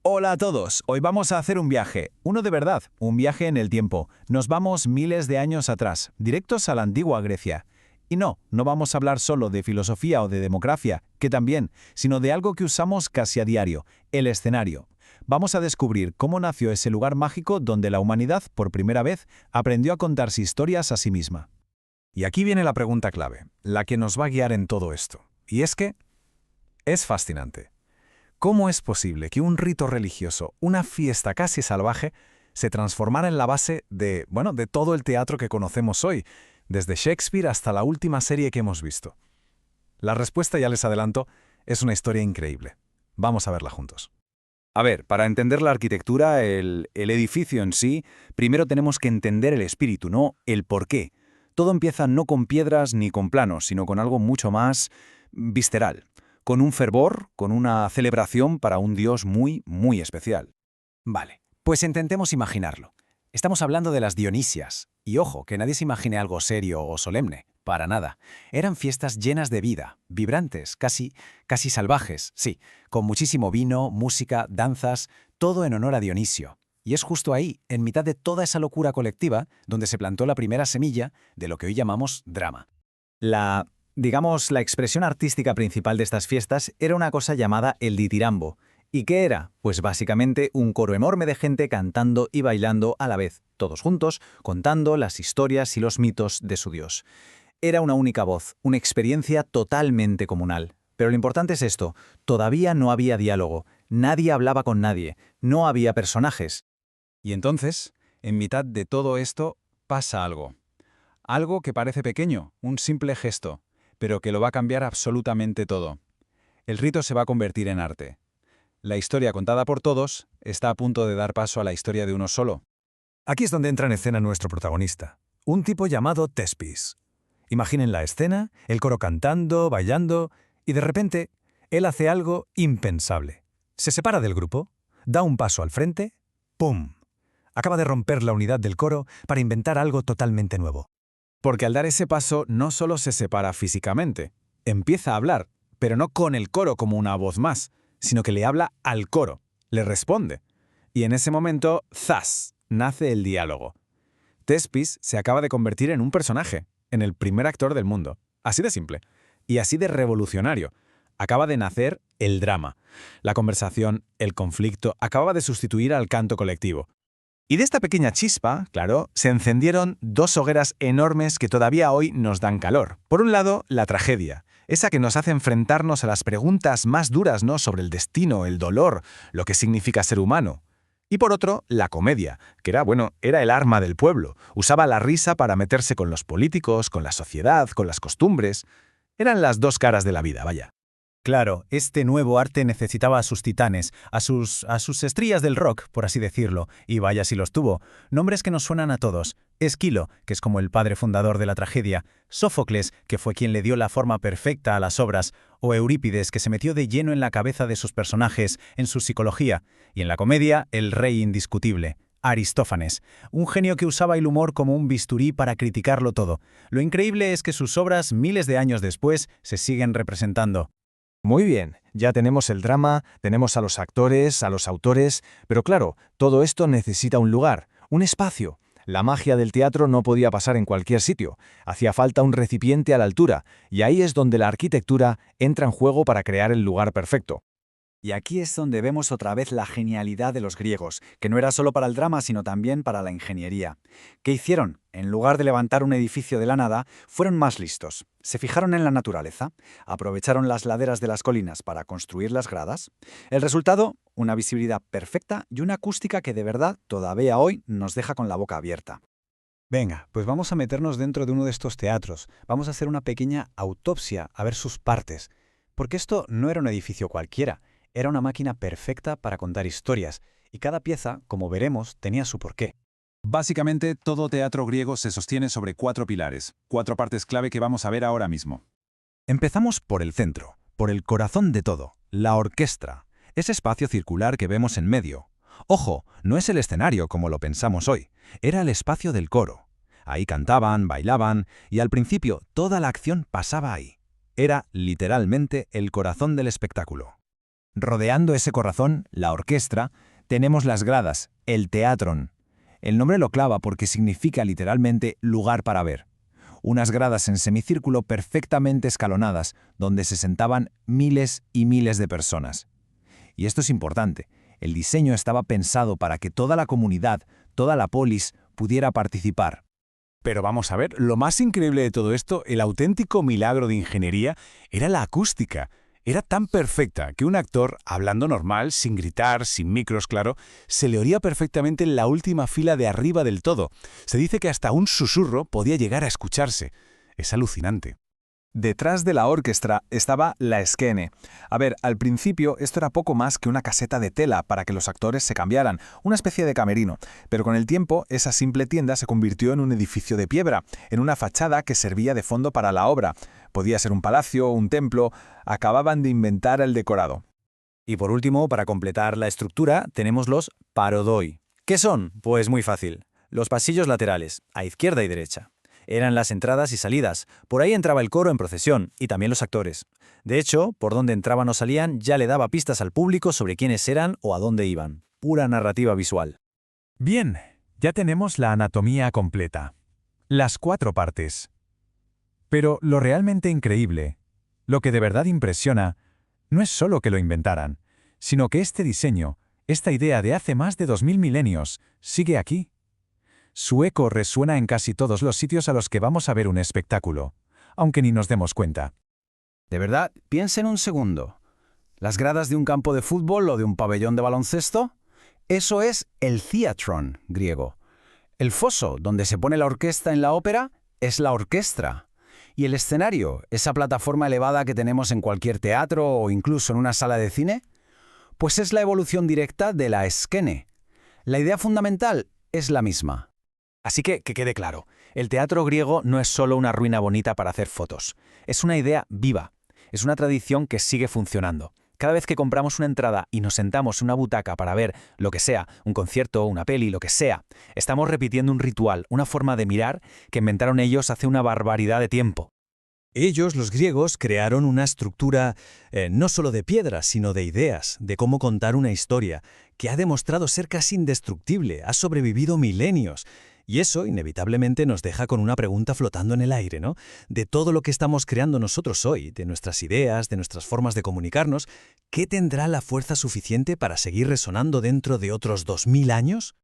Hola a todos, hoy vamos a hacer un viaje, uno de verdad, un viaje en el tiempo. Nos vamos miles de años atrás, directos a la antigua Grecia. Y no vamos a hablar solo de filosofía o de democracia, que también, sino de algo que usamos casi a diario, el escenario. Vamos a descubrir cómo nació ese lugar mágico donde la humanidad, por primera vez, aprendió a contarse historias a sí misma. Y aquí viene la pregunta clave, la que nos va a guiar en todo esto. Y es que es fascinante. ¿Cómo es posible que un rito religioso, una fiesta casi salvaje, se transformara en la base de todo el teatro que conocemos hoy, desde Shakespeare hasta la última serie que hemos visto? La respuesta, ya les adelanto, es una historia increíble. Vamos a verla juntos. A ver, para entender la arquitectura, el edificio en sí, primero tenemos que entender el espíritu, ¿no? El porqué. Todo empieza no con piedras ni con planos, sino con algo mucho más visceral, con un fervor, con una celebración para un dios muy, muy especial. Vale, pues intentemos imaginarlo. Estamos hablando de las Dionisias. Y ojo, que nadie se imagine algo serio o solemne. Para nada. Eran fiestas llenas de vida, vibrantes, casi salvajes, sí, con muchísimo vino, música, danzas, todo en honor a Dionisio. Y es justo ahí, en mitad de toda esa locura colectiva, donde se plantó la primera semilla de lo que hoy llamamos drama. Digamos, la expresión artística principal de estas fiestas era una cosa llamada el ditirambo. ¿Y qué era? Pues básicamente un coro enorme de gente cantando y bailando a la vez, todos juntos, contando las historias y los mitos de su dios. Era una única voz, una experiencia totalmente comunal. Pero lo importante es esto, todavía no había diálogo, nadie hablaba con nadie, no había personajes. Y entonces, en mitad de todo esto, pasa algo. Algo que parece pequeño, un simple gesto, pero que lo va a cambiar absolutamente todo. El rito se va a convertir en arte. La historia contada por todos está a punto de dar paso a la historia de uno solo. Aquí es donde entra en escena nuestro protagonista, un tipo llamado Thespis. Imaginen la escena, el coro cantando, bailando, y de repente, él hace algo impensable. Se separa del grupo, da un paso al frente, ¡pum! Acaba de romper la unidad del coro para inventar algo totalmente nuevo. Porque al dar ese paso no solo se separa físicamente, empieza a hablar, pero no con el coro como una voz más, sino que le habla al coro, le responde. Y en ese momento, ¡zas!, nace el diálogo. Thespis se acaba de convertir en un personaje, en el primer actor del mundo. Así de simple. Y así de revolucionario. Acaba de nacer el drama. La conversación, el conflicto, acababa de sustituir al canto colectivo. Y de esta pequeña chispa, claro, se encendieron dos hogueras enormes que todavía hoy nos dan calor. Por un lado, la tragedia, esa que nos hace enfrentarnos a las preguntas más duras, ¿no?, sobre el destino, el dolor, lo que significa ser humano. Y por otro, la comedia, que era el arma del pueblo. Usaba la risa para meterse con los políticos, con la sociedad, con las costumbres. Eran las dos caras de la vida, vaya. Claro, este nuevo arte necesitaba a sus titanes, a sus estrellas del rock, por así decirlo, y vaya si los tuvo. Nombres que nos suenan a todos. Esquilo, que es como el padre fundador de la tragedia, Sófocles, que fue quien le dio la forma perfecta a las obras, o Eurípides, que se metió de lleno en la cabeza de sus personajes, en su psicología, y en la comedia, el rey indiscutible, Aristófanes, un genio que usaba el humor como un bisturí para criticarlo todo. Lo increíble es que sus obras, miles de años después, se siguen representando. Muy bien, ya tenemos el drama, tenemos a los actores, a los autores, pero claro, todo esto necesita un lugar, un espacio. La magia del teatro no podía pasar en cualquier sitio, hacía falta un recipiente a la altura, y ahí es donde la arquitectura entra en juego para crear el lugar perfecto. Y aquí es donde vemos otra vez la genialidad de los griegos, que no era solo para el drama, sino también para la ingeniería. ¿Qué hicieron? En lugar de levantar un edificio de la nada, fueron más listos. Se fijaron en la naturaleza, aprovecharon las laderas de las colinas para construir las gradas. El resultado, una visibilidad perfecta y una acústica que de verdad todavía hoy nos deja con la boca abierta. Venga, pues vamos a meternos dentro de uno de estos teatros. Vamos a hacer una pequeña autopsia, a ver sus partes. Porque esto no era un edificio cualquiera. Era una máquina perfecta para contar historias, y cada pieza, como veremos, tenía su porqué. Básicamente, todo teatro griego se sostiene sobre 4 pilares, 4 partes clave que vamos a ver ahora mismo. Empezamos por el centro, por el corazón de todo, la orquestra, ese espacio circular que vemos en medio. Ojo, no es el escenario como lo pensamos hoy, era el espacio del coro. Ahí cantaban, bailaban, y al principio toda la acción pasaba ahí. Era literalmente el corazón del espectáculo. Rodeando ese corazón, la orquestra, tenemos las gradas, el teatron. El nombre lo clava porque significa literalmente lugar para ver. Unas gradas en semicírculo perfectamente escalonadas, donde se sentaban miles y miles de personas. Y esto es importante. El diseño estaba pensado para que toda la comunidad, toda la polis, pudiera participar. Pero vamos a ver, lo más increíble de todo esto, el auténtico milagro de ingeniería, era la acústica. Era tan perfecta que un actor, hablando normal, sin gritar, sin micros, claro, se le oía perfectamente en la última fila de arriba del todo. Se dice que hasta un susurro podía llegar a escucharse. Es alucinante. Detrás de la orquesta estaba la esquene. A ver, al principio esto era poco más que una caseta de tela para que los actores se cambiaran, una especie de camerino, pero con el tiempo esa simple tienda se convirtió en un edificio de piedra, en una fachada que servía de fondo para la obra. Podía ser un palacio, un templo, acababan de inventar el decorado. Y por último, para completar la estructura, tenemos los parodoi. ¿Qué son? Pues muy fácil. Los pasillos laterales, a izquierda y derecha. Eran las entradas y salidas. Por ahí entraba el coro en procesión, y también los actores. De hecho, por dónde entraban o salían ya le daba pistas al público sobre quiénes eran o a dónde iban. Pura narrativa visual. Bien, ya tenemos la anatomía completa. Las 4 partes. Pero lo realmente increíble, lo que de verdad impresiona, no es solo que lo inventaran, sino que este diseño, esta idea de hace más de 2000 milenios, sigue aquí. Su eco resuena en casi todos los sitios a los que vamos a ver un espectáculo, aunque ni nos demos cuenta. De verdad, piensen un segundo. ¿Las gradas de un campo de fútbol o de un pabellón de baloncesto? Eso es el theatron griego. El foso, donde se pone la orquesta en la ópera, es la orquestra. Y el escenario, esa plataforma elevada que tenemos en cualquier teatro o incluso en una sala de cine, pues es la evolución directa de la esquene. La idea fundamental es la misma. Así que quede claro, el teatro griego no es solo una ruina bonita para hacer fotos. Es una idea viva. Es una tradición que sigue funcionando. Cada vez que compramos una entrada y nos sentamos en una butaca para ver lo que sea, un concierto, una peli, lo que sea, estamos repitiendo un ritual, una forma de mirar que inventaron ellos hace una barbaridad de tiempo. Ellos, los griegos, crearon una estructura no solo de piedra, sino de ideas, de cómo contar una historia, que ha demostrado ser casi indestructible, ha sobrevivido milenios. Y eso, inevitablemente, nos deja con una pregunta flotando en el aire, ¿no? De todo lo que estamos creando nosotros hoy, de nuestras ideas, de nuestras formas de comunicarnos, ¿qué tendrá la fuerza suficiente para seguir resonando dentro de otros 2000 años?